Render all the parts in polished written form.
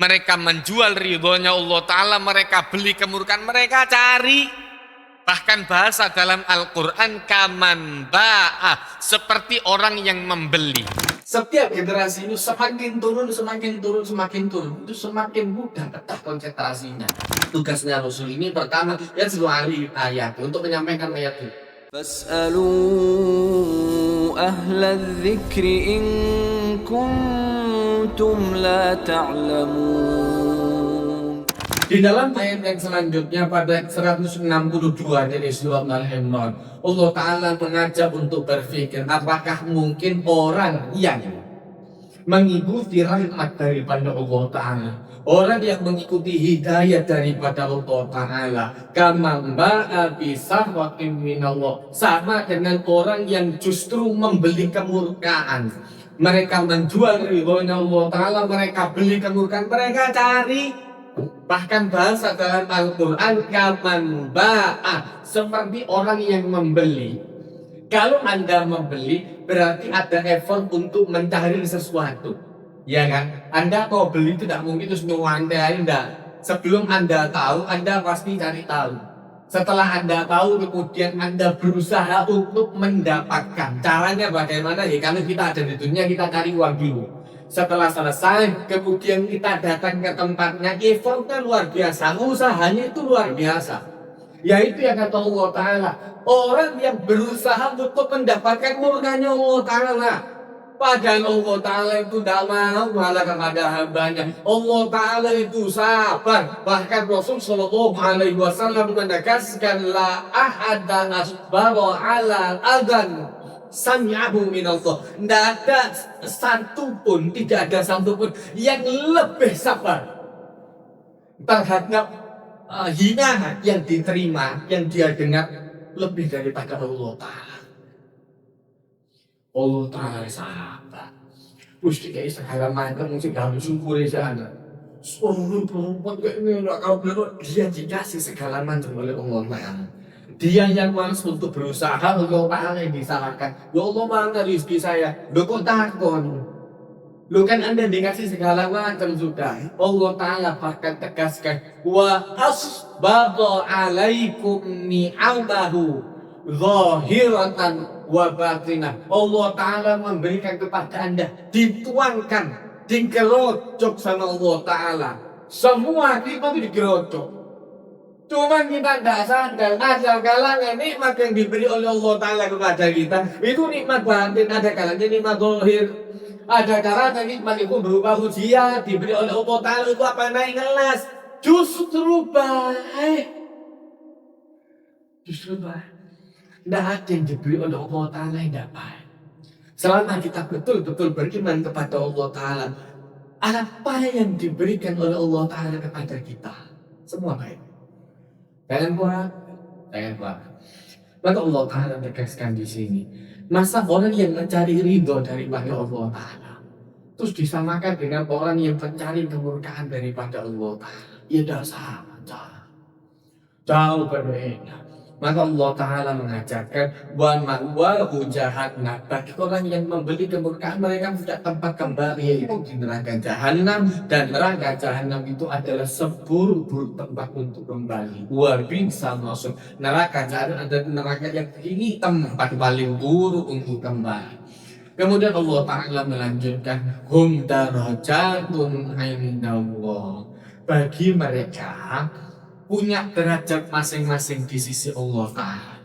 mereka menjual ridhonya Allah Ta'ala, mereka beli kemurkaan, mereka cari. Bahkan bahasa dalam Al-Quran, kaman ba'a, seperti orang yang membeli. Setiap generasi itu semakin turun, itu semakin mudah pecah konsentrasinya. Tugasnya Rasul ini pertama, ya selalu ayat untuk menyampaikan ayat itu. فاسألوا أهل الذكر إن كنتم لا تعلمون. Di dalam ayat yang selanjutnya pada 162 dari surah Al-Imran, Allah Ta'ala mengajak untuk berpikir apakah mungkin orang yang mengikuti rahmat daripada Allah Ta'ala, orang yang mengikuti hidayah daripada Allah Ta'ala, kama ba'a bisahwatin minallah, sama dengan orang yang justru membeli kemurkaan. Mereka menjual ridhonya Allah Ta'ala, mereka beli kemurkaan, mereka cari. Bahkan bahasa dalam Al-Quran, kaman ba'a, seperti orang yang membeli. Kalau Anda membeli, berarti ada effort untuk mencari sesuatu, ya kan? Anda mau beli tidak mungkin terus nyuwantai, enggak. Sebelum Anda tahu, Anda pasti cari tahu. Setelah Anda tahu, kemudian Anda berusaha untuk mendapatkan. Caranya bagaimana? Ya kalau kita ada di dunia, kita cari uang dulu. Setelah selesai, kemudian kita datang ke tempatnya, effortnya luar biasa, usahanya itu luar biasa. Yaitu yang kata Allah Ta'ala, orang yang berusaha untuk mendapatkan murkanya Allah Ta'ala. Padahal Allah Ta'ala itu tidak mau malah kepada hambanya. Allah Ta'ala itu sabar. Bahkan Rasul Sallallahu Alaihi Wasallam menegaskan, la ahada asbara ala adan sami'ahu minallah. Tidak ada satupun, tidak ada satupun yang lebih sabar terhadap hinaan yang diterima, yang dia dengar lebih daripada Allah Ta'ala. Allah Ta'ala sahabat. Terus dikasih segala macam, mesti kamu syukur di sana. Suruh perempuan kayak ini, kau bilang dia dikasih segala macam oleh Allah Ta'ala. Dia yang malas untuk berusaha, Allah Ta'ala yang disalahkan. Ya Allah, mana rezeki saya? Loh kok takut? Lu kan Anda dikasih segala macam sudah. Allah Ta'ala bahkan tegaskan, wa asbagha alaikum ni'amahu zahiratan wa batinah. Allah Ta'ala memberikan kepada Anda, dituangkan, digerocok sama Allah Ta'ala. Semua kita itu digerocok. Cuma kita tidak sadar, ada kalanya nikmat yang diberi oleh Allah Ta'ala kepada kita, itu nikmat batin, ada kalanya nikmat zahir. Ada caranya nikmat itu berupa ujian diberi oleh Allah Ta'ala, itu apa naik kelas, justru baik. Tidak ada yang diberi oleh Allah Ta'ala yang tidak baik. Selama kita betul-betul beriman kepada Allah Ta'ala, apa yang diberikan oleh Allah Ta'ala kepada kita, semua baik. Jangan buat. Maka Allah Ta'ala tegaskan di sini, masa orang yang mencari ridho daripada Allah Ta'ala terus disamakan dengan orang yang mencari kemurkaan daripada Allah Ta'ala? Ya tidak sama, jauh berbeda. Maka Allah Ta'ala mengajarkan, wa ma'wahu jahannam, bagi orang yang membeli kemurkaan, mereka punya tempat kembali yaitu di neraka jahanam. Dan neraka jahanam itu adalah seburuk-buruk tempat untuk kembali. Wa bi'sal masir, neraka jahanam adalah neraka yang ini tempat paling buruk untuk kembali. Kemudian Allah Ta'ala melanjutkan, hum darajatun indallah, bagi mereka punya derajat masing-masing di sisi Allah Ta'ala.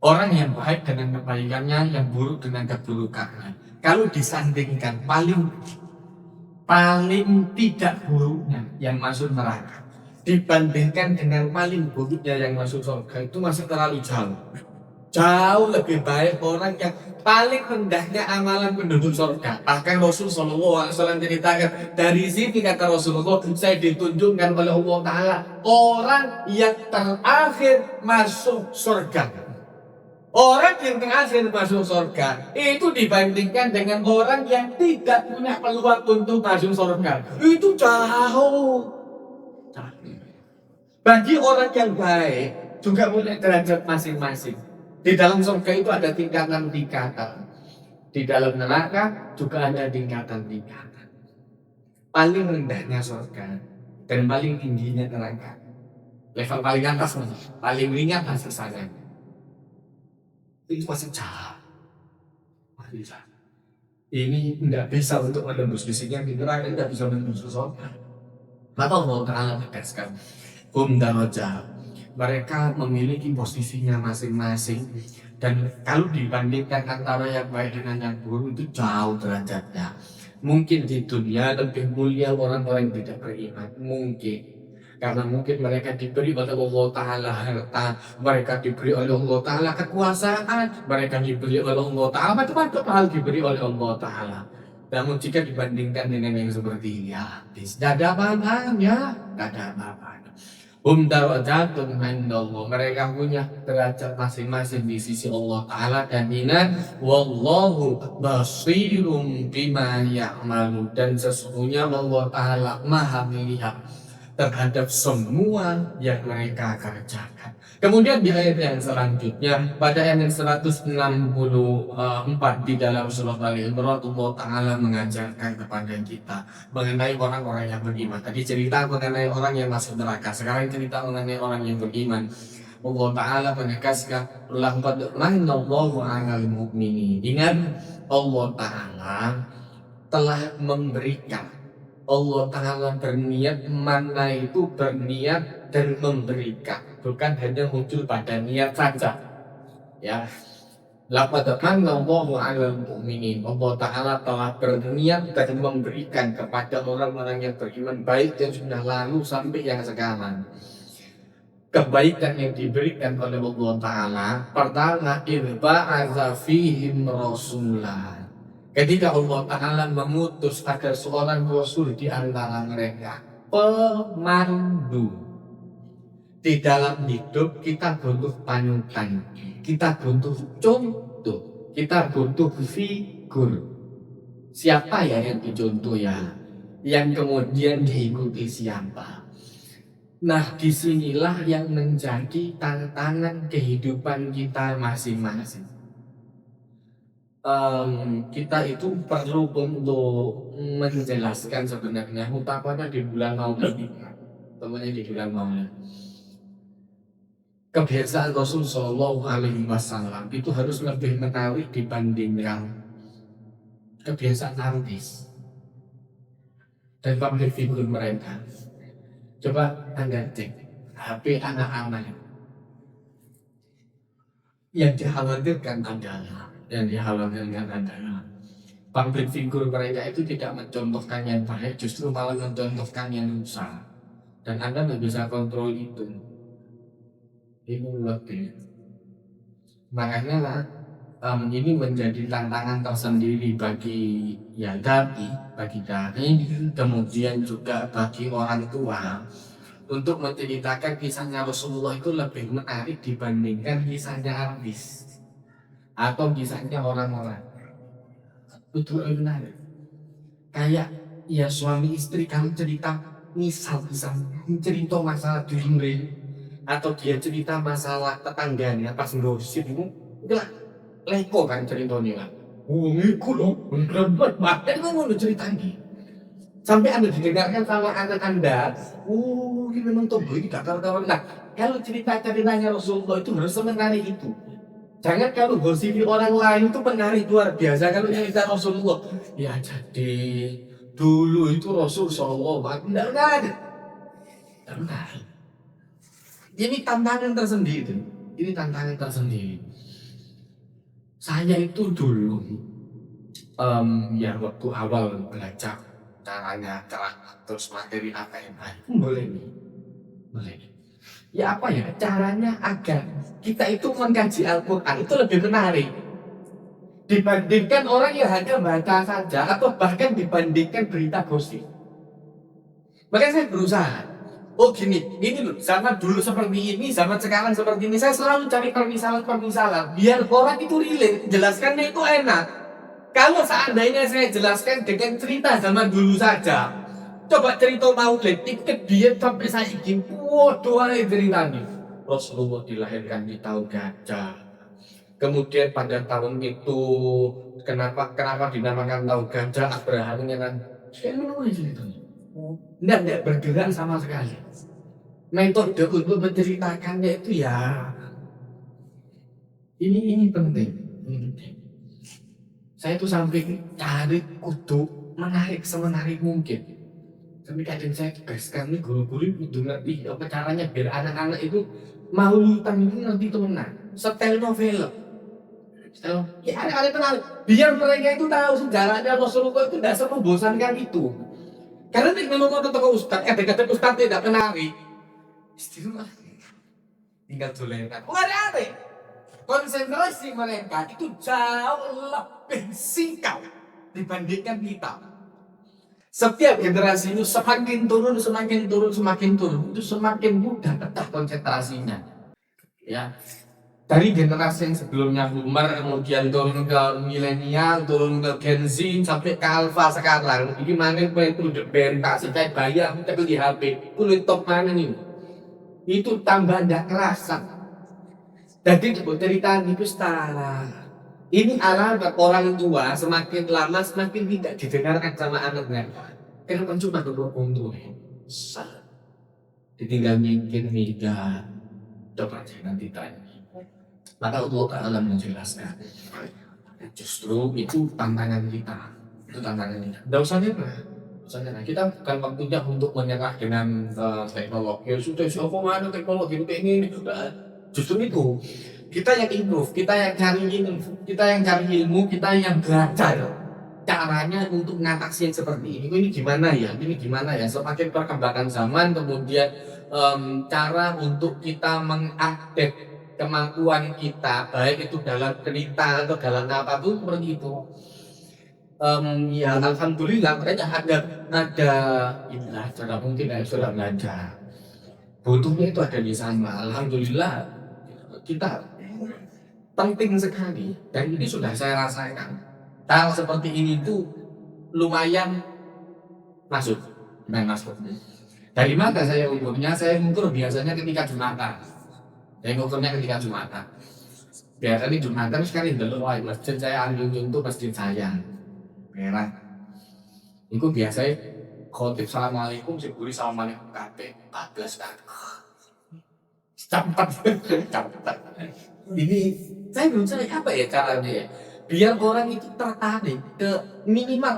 Orang yang baik dengan kebaikannya, yang buruk dengan keburukannya. Kalau disandingkan, paling tidak buruknya yang masuk neraka dibandingkan dengan paling buruknya yang masuk surga, itu masih terlalu jauh. Jauh lebih baik orang yang paling rendahnya amalan penduduk surga. Bahkan Rasul SAW ceritakan, dari sini kata Rasulullah, saya ditunjukkan oleh Allah Ta'ala orang yang terakhir masuk surga. Orang yang terakhir masuk surga itu dibandingkan dengan orang yang tidak punya peluang untuk masuk surga, itu jauh. Bagi orang yang baik juga punya derajat masing-masing. Di dalam surga itu ada tingkatan-tingkatan. Di dalam neraka juga ada tingkatan-tingkatan. paling rendahnya surga dan paling tingginya neraka. Level paling atas mana? Paling ringan masuk sana. Itu masih jauh. Masih jauh. Ini tidak bisa untuk menembus fisiknya di neraka, tidak bisa menembus ke surga. Maka Allah Ta'ala tegaskan, hum darajat. Mereka memiliki posisinya masing-masing, dan kalau dibandingkan antara yang baik dengan yang buruk itu jauh derajatnya. Mungkin di dunia lebih mulia orang-orang yang tidak beriman, mungkin karena mungkin mereka diberi oleh Allah Ta'ala harta, mereka diberi oleh Allah Ta'ala kekuasaan, mereka diberi oleh Allah Ta'ala macam-macam hal diberi oleh Allah Ta'ala. Namun jika dibandingkan dengan yang seperti ini, ya tidak ada apa-apanya, tidak ada apa-apanya. Darajatun indallah. Mereka punya derajat masing-masing di sisi Allah Ta'ala, dan ingat, wallahu basirum bima ya'malu, dan sesungguhnya Allah Ta'ala maha melihat terhadap semua yang mereka kerjakan. Kemudian di ayat yang selanjutnya, pada ayat yang 164 di dalam surah Al-Imran, Allah Ta'ala mengajarkan kepada kita mengenai orang-orang yang beriman. Tadi cerita mengenai orang yang masuk neraka, sekarang cerita mengenai orang yang beriman. Allah Ta'ala menegaskan, laqad manallahu 'alal mu'minin. Ingat, Allah Ta'ala telah memberikan. Allah Ta'ala berniat, mana itu berniat dan memberikan, bukan hanya muncul pada niat saja. Ya, laqad manallahu 'alal mu'minin. Allah Ta'ala telah berniat dan memberikan kepada orang-orang yang beriman, baik yang sudah lalu sampai yang sekarang. Kebaikan yang diberikan oleh Allah Ta'ala, pertama, irba'adza fihim rasulah. Ketika Allah Ta'ala memutus agar seorang Rasul di antara mereka, pemandu. Di dalam hidup kita butuh panutan, kita butuh contoh, kita butuh figur. Siapa ya yang dicontoh ya? Yang kemudian diikuti siapa? Nah, disinilah yang menjadi tantangan kehidupan kita masing-masing. Kita itu perlu untuk menjelaskan sebenarnya, utamanya di bulan Maulid, temannya di bulan Maulid. Kebiasaan Rasul Shallallahu Alaihi Wasallam itu harus lebih menarik dibandingkan kebiasaan artis dan public figure mereka. Coba Anda cek HP anak-anak, yang dikhawatirkan adalah public figure mereka itu tidak mencontohkan yang baik, justru malah mencontohkan yang rusak, dan Anda nggak bisa kontrol itu. Ini lebih, makanya ini menjadi tantangan tersendiri bagi dai, kemudian juga bagi orang tua, untuk menceritakan kisahnya Rasulullah itu lebih menarik dibandingkan kisahnya artis atau kisahnya orang-orang. Itu menarik. Kayak ya suami istri kamu cerita, misal cerita masalah diri, atau dia cerita masalah tetangganya pas gosip itu lah leko kan ceritanya. Oh iku loh, beneran banget kan mau ceritanya. Sampai Anda didengarkan sama anak Anda, oh ini memang toh ini kawan-kawan. Nah, kalau cerita-ceritanya Rasulullah itu harus menarik itu. Jangan kalau gosipi orang lain itu menarik luar biasa. Kalau cerita Rasulullah, ya jadi dulu itu Rasul Shallallahu Alaihi Wasallam tidak ada. Benar. Ini tantangan tersendiri. Ini tantangan tersendiri. Saya itu dulu, ya waktu awal belajar caranya terus materi apa yang baik, boleh nih, boleh. Ya apa ya caranya agar kita itu mengkaji Al-Quran itu lebih menarik dibandingkan orang yang hanya baca saja, atau bahkan dibandingkan berita gosip. Makanya saya berusaha, oh gini loh, zaman dulu seperti ini, zaman sekarang seperti ini. Saya selalu cari permisalan biar orang itu relate, jelaskannya itu enak. Kalau seandainya saya jelaskan dengan cerita zaman dulu saja, coba cerita Maulid, ikut dia sampai saya ingin, waduh ini ceritanya. Rasulullah dilahirkan di tahun gajah. Kemudian pada tahun itu, kenapa dinamakan tahun gajah? Abraham kan, saya menulis ceritanya. Tidak bergerak sama sekali. Metode untuk menceritakannya itu ya ini penting. Ini penting. Saya tuh sampai cari kudu menarik semenarik mungkin. Tapi kadang saya tugaskan nih guru-guru kudu ngerti apa caranya biar anak-anak itu mau lutan itu ngerti temenan. Setel novel. Ya ada kenal. Biar mereka itu tahu sejarahnya Rasulullah itu tidak membosankan itu. Karena kalau ketemu ustaz, kata ustaz tidak kenali. Istimewa. Tinggal tulengan. Ada. Konsentrasi mereka itu jauh lebih singkat dibandingkan kita. Setiap generasi itu semakin turun, itu semakin mudah pecah konsentrasinya. Ya, dari generasi yang sebelumnya Boomer, kemudian turun ke milenial, turun ke Gen Z, sampai ke Alpha sekarang. Ini mana itu bentasi kayak bayar, kita di HP, kulit top mana nih? Itu tambah ndak kerasa. Jadi buat cerita itu setara. Ini alamat orang tua semakin lama semakin tidak didengarkan sama anaknya. Kenapa cuma berbohong tuh? Ditinggal mikir, coba aja nanti tanya. Maka Allah Ta'ala menjelaskan. Justru itu tantangan kita. Itu tantangan kita. Tidak usah nyerah. Kita bukan waktunya untuk menyerah dengan teknologi. Ya sudah, siapa mana teknologi itu kayak gini. Justru itu. Kita yang improve, kita yang cari ilmu, kita yang belajar caranya untuk mengatasi yang seperti ini. Ini gimana ya? Semakin perkembangan zaman, kemudian cara untuk kita mengupdate kemampuan kita, baik itu dalam cerita atau dalam apapun seperti itu. Ya alhamdulillah mereka ada inilah cara mungkin sudah belajar. Butuhnya itu ada di sana. Alhamdulillah kita penting sekali dan ini sudah saya rasakan. Hal seperti ini tuh lumayan masuk. Dari mana saya ukurnya? Saya ukur biasanya ketika Jumatan. Biasanya Jumatan sekali dulu masjid saya ambil untuk masjid saya. Merah. Itu biasanya khotib assalamualaikum, sebuli assalamualaikum kabeh 14 kali. Cepat. Ini saya belum cari apa ya caranya ya. Biar orang itu tertarik ke minimal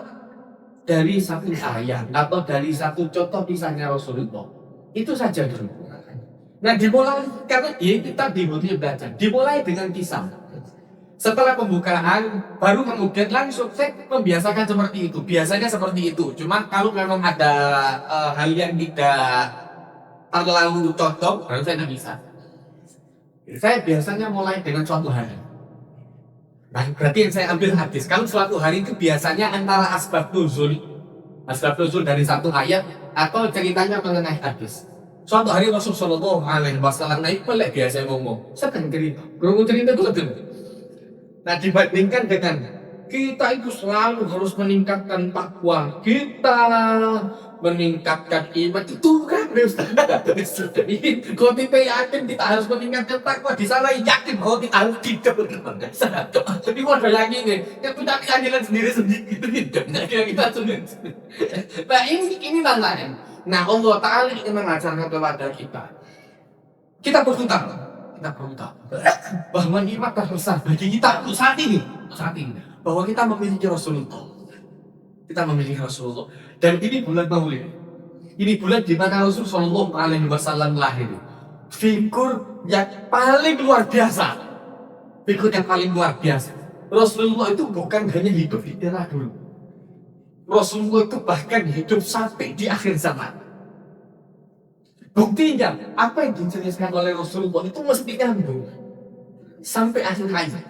dari satu ayat atau dari satu contoh kisahnya Rasulullah. Itu saja dulu. Nah dimulai karena kita dimulai belajar. Dimulai dengan kisah. Setelah pembukaan baru kemudian langsung saya membiasakan seperti itu. Biasanya seperti itu. Cuma kalau memang ada hal yang tidak terlalu cocok, baru saya tidak bisa. Saya biasanya mulai dengan suatu hari. Nah, berarti yang saya ambil hadis. Kalau suatu hari itu biasanya antara asbab nuzul dari satu ayat atau ceritanya mengenai hadis. Suatu hari Rasulullah SAW naik pelek biasa ngomong. Sedang cerita. Cerita itu sedang. Nah, dibandingkan dengan kita itu selalu harus meningkatkan takwa kita, meningkatkan iman itu kan kalau kita yakin kita harus meningkatkan takwa di sana yakin bahwa kita harus tidak berkembang jadi wadah lagi nih kita punya keadilan sendiri tidak kita sendiri. Nah ini tantangan. Nah Allah Ta'ala ingin mengajarkan kepada kita berhutang bahwa nikmat terbesar bagi kita untuk saat ini bahwa kita memiliki Rasulullah. Dan ini bulan Maulid. Ini bulan di mana Rasulullah SAW lahir. Figur yang paling luar biasa. Rasulullah itu bukan hanya hidup di era dulu. Rasulullah itu bahkan hidup sampai di akhir zaman. Buktinya apa yang dijelaskan oleh Rasulullah itu mesti nyambung sampai akhir hayat.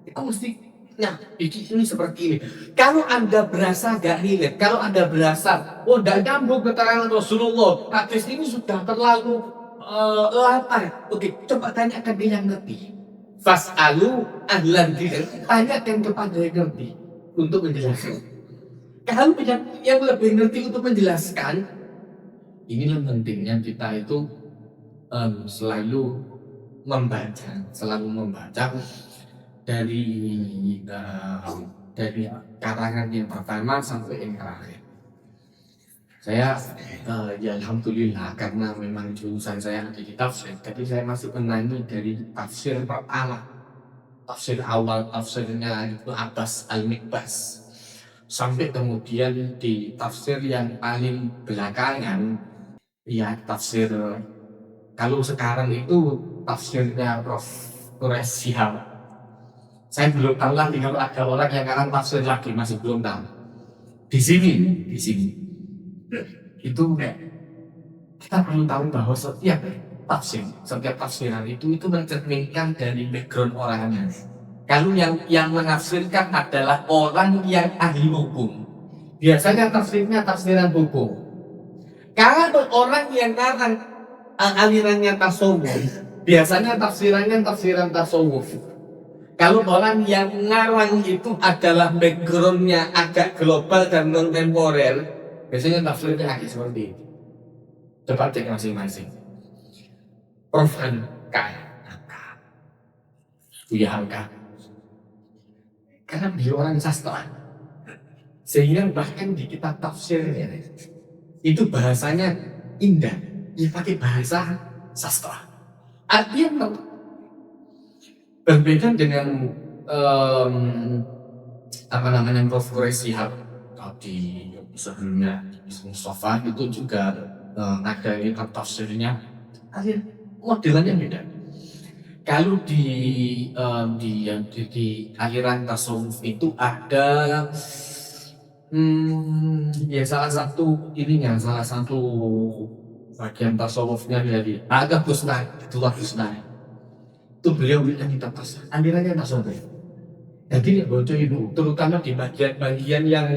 Itu mesti. Nah, ini seperti ini. Kalau Anda berasa gak relate, kalau Anda berasa, gak nyambung keterangan Rasulullah, hadis ini sudah terlalu lapar. Oke, coba tanyakan dia yang ngerti. Fas'alu ahlan dzikr, tanyakan kepada yang ngerti untuk menjelaskan. Kalau yang lebih ngerti untuk menjelaskan, inilah pentingnya kita itu selalu membaca dari karangan yang pertama sampai yang terakhir. Saya ya alhamdulillah karena memang jurusan saya ada di tafsir, jadi saya masih menangi dari tafsir pertama, tafsir awal tafsirnya itu Abbas Al-Mikbas, sampai kemudian di tafsir yang paling belakangan, ya tafsir kalau sekarang itu tafsirnya Prof. Quraisy Shihab. Saya belum tahu lagi kalau ada orang yang akan tafsir lagi, masih belum tahu. Di sini itu kita perlu tahu bahwa setiap tafsiran itu mencerminkan dari background orangnya. Kalau yang menafsirkan adalah orang yang ahli hukum, biasanya tafsirnya tafsiran hukum. Kalau orang yang ngarang alirannya tasawuf, biasanya tafsirannya tafsiran tasawuf. Kalau orang yang ngarang itu adalah backgroundnya agak global dan kontemporer, biasanya tafsirnya agak seperti itu. Coba cek masing-masing. Prof. Hamka, Buya Hamka, karena beliau orang sastra, sehingga bahkan di kitab tafsirnya itu bahasanya indah, dia pakai bahasa sastra. Artinya berbeda dengan Prof. Quraisy Shihab tadi sebelumnya, Mustafa itu juga ada kitab tafsirnya, modelannya beda. Kalau di aliran tasawuf itu ada ya salah satu bagian tasawufnya dari Agam Husna, Abdullah Husna. Itu beliau punya kitab tasawuf, alirannya tasawuf. Jadi bocor itu terutama di bagian-bagian yang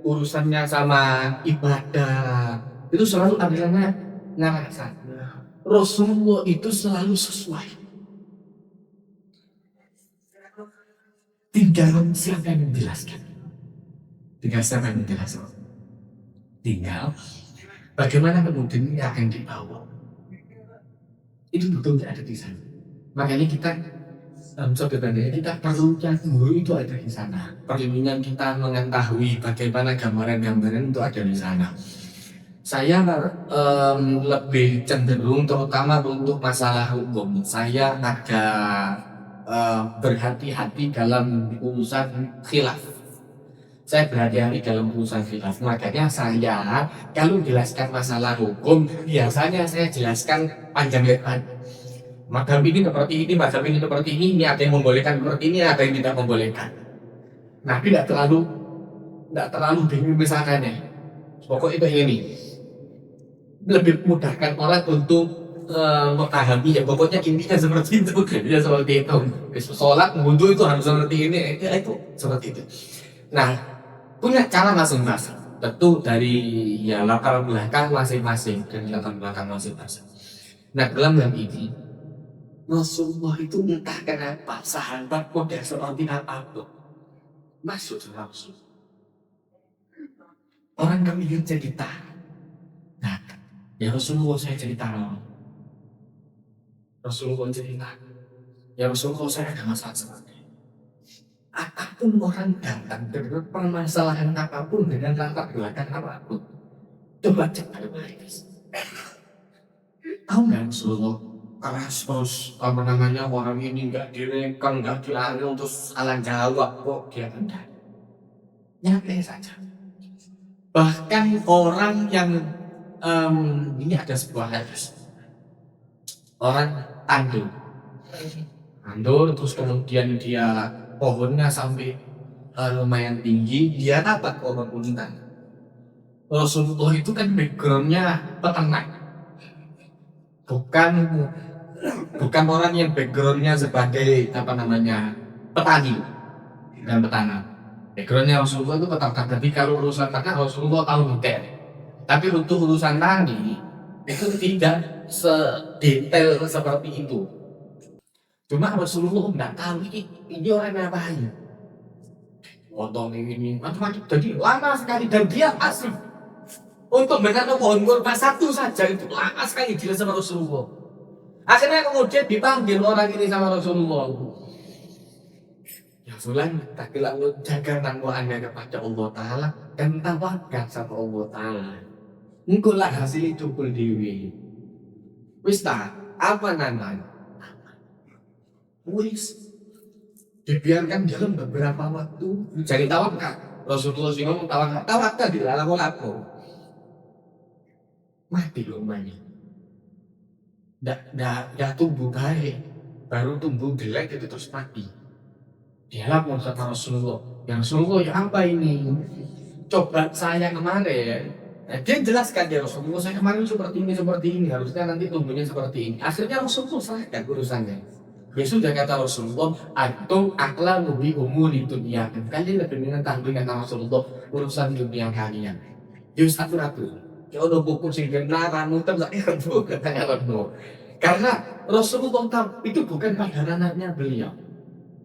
urusannya sama ibadah itu selalu alirannya ngarasa. Rasulullah itu selalu sesuai. Tinggal siapa yang menjelaskan? Tinggal bagaimana kemudian ini akan dibawa. Itu betul ada di sana. Makanya kita perlu guru itu ada di sana. Perlindungan kita mengetahui bagaimana gambaran-gambaran itu ada di sana. Saya lebih cenderung terutama untuk masalah hukum. Saya agak berhati-hati dalam urusan khilaf. Makanya saya kalau jelaskan masalah hukum, biasanya saya jelaskan panjang lebar. Madhab ini seperti ini, madhab ini seperti ini ada yang membolehkan seperti ini, ada yang tidak membolehkan. Nah, tidak terlalu bingung misalkannya. Pokok itu ini lebih mudahkan orang untuk memahami, ya pokoknya intinya seperti itu, ya seperti itu. Sholat, wudhu itu harus seperti ini, itu seperti itu. Nah, punya cara masing-masing. Tentu dari latar belakang masing-masing. Nah, dalam hal ini Rasulullah itu entah kenapa sahabat model seperti apapun masuk langsung. Orang kami ingin cerita. Nah, ya Rasulullah saya cerita. Rasulullah cerita. Ya Rasulullah saya ada masalah seperti ini. Apapun orang datang dengan permasalahan apapun dengan latar belakang apapun, coba cek pada mereka. Tahu nggak Rasulullah? Keras terus orang ini nggak direkam, nggak diambil terus salah jawab kok dia enggak. Nyantai saja. Bahkan orang yang ini ada sebuah hadis. Orang tandur terus kemudian dia pohonnya sampai lumayan tinggi, dia dapat pohon punten. Rasulullah itu kan backgroundnya peternak, bukan orang yang backgroundnya sebagai petani dan petanam. Backgroundnya Rasulullah itu peternak. Tapi kalau urusan ternak Rasulullah tahu detail. Tapi untuk urusan tani itu tidak sedetail seperti itu. Cuma Rasulullah nggak tahu ini orang ngapain. Potong ini macam-macam. Jadi lama sekali dan dia asik. Untuk menanam pohon kurma satu saja itu lama sekali dia sama Rasulullah. Akhirnya kemudian dipanggil orang ini sama Rasulullah. Ya Fulan, takilah jaga takwa Anda kepada Allah Ta'ala dan tawakal sama Allah Ta'ala. engko lah hasil cukul dewi. Wis ta, apa namanya? Wis dibiarkan dalam beberapa waktu. Jadi tawakal. Rasulullah sih ngomong tawakal di dalam aku. Mati rumahnya. Dah tumbuh baik, baru tumbuh jelek itu terus mati. Dia lapor sama Rasulullah. Yang Rasulullah ya apa ini? Coba saya kemarin. Nah, dia jelaskan dia Rasulullah saya kemarin seperti ini harusnya nanti tumbuhnya seperti ini. Akhirnya Rasulullah selesai urusannya. Ya sudah kata Rasulullah, antum aklamu bi umuri dunia. Kalian lebih mengetahui kata Rasulullah urusan dunia kalian. Yus atur-atur. Ya udah buku sing benar muter sak itu katanya Rasulullah. Karena Rasulullah tahu itu bukan padanannya beliau.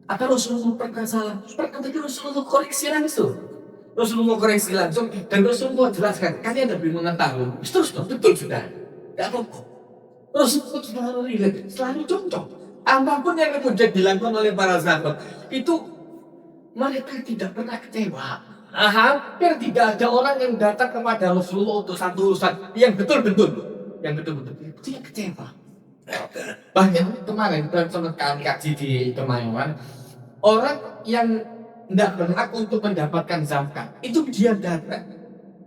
Atau Rasulullah pernah salah, tapi Rasulullah koreksi langsung. Rasulullah koreksi langsung dan Rasulullah jelaskan kalian lebih mengetahui. Terus betul sudah. Tidak apa-apa. Rasulullah selalu cocok. Apapun yang kemudian dilakukan oleh para sahabat itu mereka tidak pernah kecewa. Hampir tidak ada orang yang datang kepada Rasulullah untuk satu urusan yang betul-betul tidak kecewa. Bahkan kemarin sempat kami kaji di Kemayoran, orang yang tidak berhak untuk mendapatkan zakat itu dia datang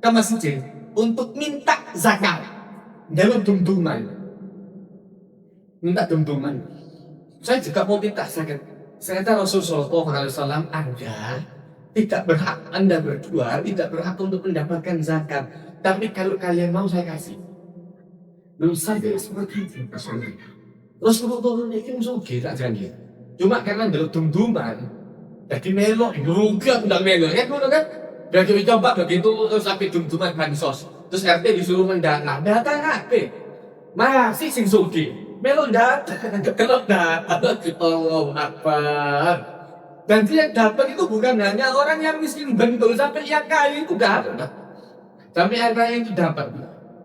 ke masjid untuk minta zakat dalam dumduman. Minta dumduman. Saya juga mau minta zakat. Saya kata Rasulullah SAW, Anda berdua tidak berhak untuk mendapatkan zakat. Tapi kalau kalian mau saya kasih. Belum sampai seperti itu. Rasulullah ini sugi tak janji. Cuma karena dalam dumduman, jadi melok, juga udah melok. Ya kan? Bagi coba begitu terus sampai dumduman bansos. Terus RT disuruh mendana, datang RT. Masih sing sugi. Melo datang, kalau dapat Allah Akbar. Dan yang dapat itu bukan hanya orang yang miskin bentul, sampai yang kaya itu dapat. Sampai yang kaya itu dapat.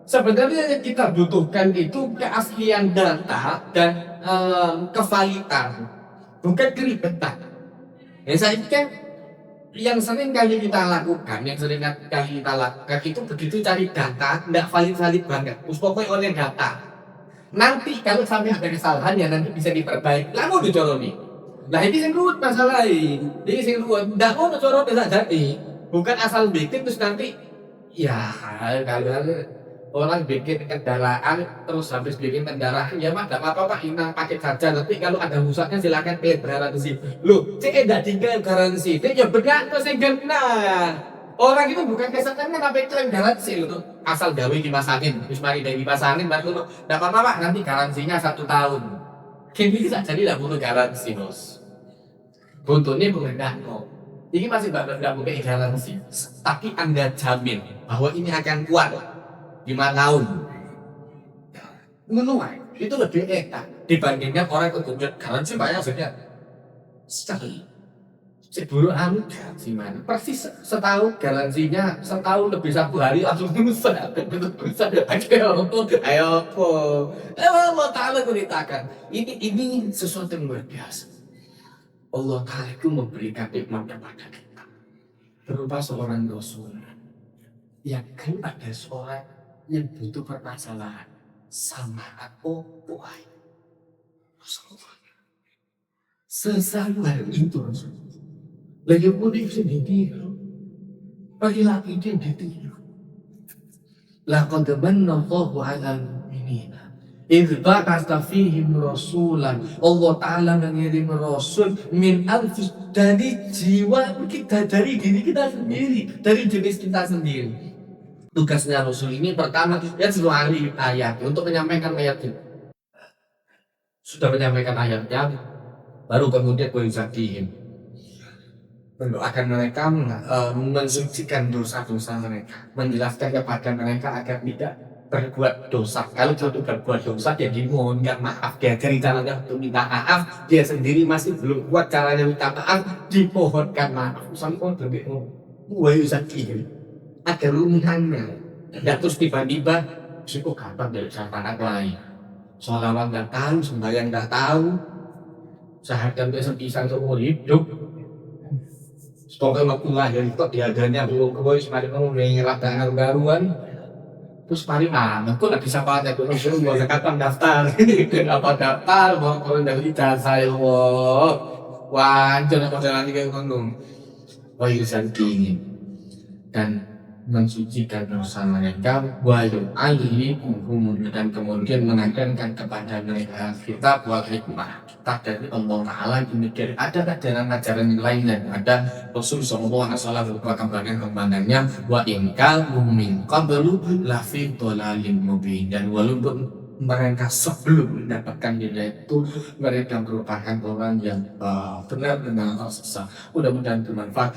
Sebenarnya yang kita butuhkan itu keaslian data dan kevalitan, bukan keribetan. Ya saya kan yang sering kali kita lakukan, itu begitu cari data, tidak valid banget. Pokoknya oleh data. Nanti kalau sampai ada kesalahan ya nanti bisa diperbaiki. Lalu dicoroni. Nah ini yang ruwet masalah ini. Ini yang ruwet. Tidak mau dicoroni bisa jadi. Bukan asal bikin terus nanti. Ya kalau orang bikin kendaraan terus habis bikin kendaraan ya mah tidak apa-apa Pak inang pakai saja. Tapi kalau ada rusaknya silakan klaim garansi. Loh, tidak tinggal garansi. Dia ya benar terus yang benar. Orang itu bukan kesalahan tapi klaim garansi itu asal gawe dipasangin, terus mari dari dipasangin baru tidak apa-apa Pak, nanti garansinya 1 tahun. Kini bisa jadi tidak butuh garansi bos. Buntutnya bukan kok. Ini masih tidak butuh garansi, tapi Anda jamin bahwa ini akan kuat 5 tahun. Menuai itu lebih enak dibandingkan orang itu garansi banyak saja. Sekali. Sebelum garansi mana? Persis setahun garansinya, setahun lebih 1 hari langsung rusak. Ayo Allah Ta'ala ceritakan. Ini sesuatu yang luar biasa. Allah Ta'ala itu memberikan nikmat kepada kita berupa seorang Rasul yang kan ada seorang yang butuh permasalahan sama aku buai Rasulullah. Sesabar itu Rasulullah. Lagi mudik sendiri, laki-laki dia ditiru. Laqad manna Allahu 'alal mu'minina idz ba'atha fihim rasulan. Allah Ta'ala mengirim rasul min anfus dari jiwa kita, dari diri kita sendiri, dari jenis kita sendiri. Tugasnya rasul ini pertama dia selalu ayat untuk menyampaikan ayat itu. Sudah menyampaikan ayatnya, baru kemudian berjadihim. Mendoakan mereka, mensucikan dosa-dosa mereka, menjelaskan kepada mereka agar tidak berbuat dosa. Kalau sudah berbuat dosa, dia dimohonkan maaf. Dia cari caranya untuk minta maaf. Dia sendiri masih belum kuat caranya minta maaf, dimohonkan maaf. Sampai lebih sakit. Ada rumihannya. Dan terus tiba-tiba, kok kapan dari anak lain. Sholawat nggak tahu, sembahyang nggak tahu, syahadat sepisah seumur hidup. Pokoknya waktu lahir itu diadanya belum kebois, mari mau ngerap tangan baruan. Terus paling aku lagi sapa aku suruh gua kapan daftar. Apa daftar mau kalau dari ijazah ya Allah. Wajar aku jalan kayak ngono. Wah irisan dingin dan mensucikan dosa mereka walau dan kemudian menekankan kepada mereka kita buat hikmah kita dari Allah Ta'ala kemudian ada ajaran-ajaran yang lain dan ada Rasul Sallallahu Alaihi Wasallam kembangannya wa ingkal min qablu lafi dhalalin mubin dan walaupun mereka sebelum mendapatkan hidayah itu mereka merupakan orang yang benar-benar sesat. Mudah-mudahan bermanfaat.